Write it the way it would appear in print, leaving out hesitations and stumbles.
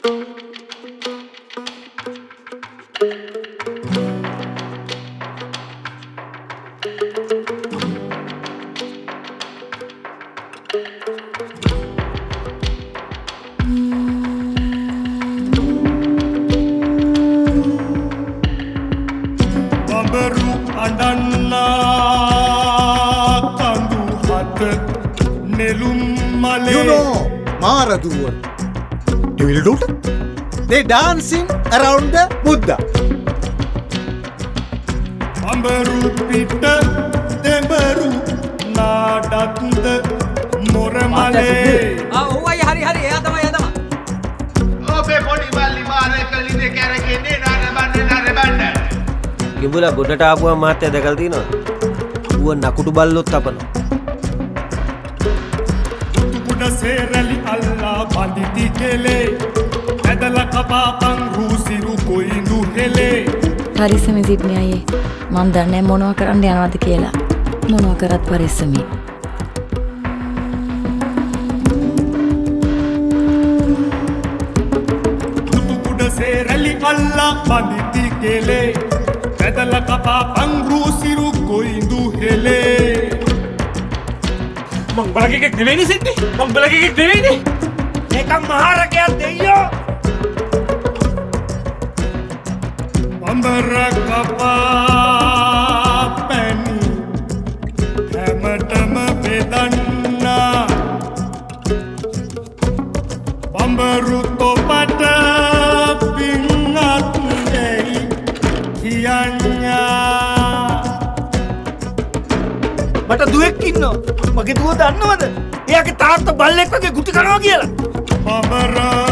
You know Maraduwa. You will do it? They dancing around the Buddha. Ambaru pitta dembaru nadatda moramale. ඔව්වයි හරි එයා තමයි. ඔබේ පොඩි බල්ලි මාරකලිනේ කැරකෙන්නේ නරබන්න. කිඹුලා ගොඩට ආපුවා මහත්තයා දැකලා තියෙනවද? ඌව නකුටු බල්ලොත් අපනවා. सेरली अल्लाह बांधी केले पैदल कपा पंगू सिरु कोई दुहेले පරිස්සමෙන් සිටින්නේ අයියේ. මන් දන්නේ මොනවා කරන්න යනවද කියලා. මොනවා කරත් පරිස්සමෙන්. कुड सेरली अल्लाह बांधी केले पैदल कपा पंगू सिरु कोई दुहेले මං බලකෙක් නෙවෙයිනේ සිද්දි. මං බලකෙක් නෙවෙයිනේ. ඒකම් මහරකයක් දෙයියෝ. අම්බරකපා පැණි හැමතම බෙදන්නා බම්බරු තොපට පින්නත් දෙයි කියන්නා මට දුවෙක් ඉන්නවා. මගේ දුව දන්නවද? එයාගේ තාත්තා බල්ලෙක් වගේ ගුටි කනවා කියලා. බබරා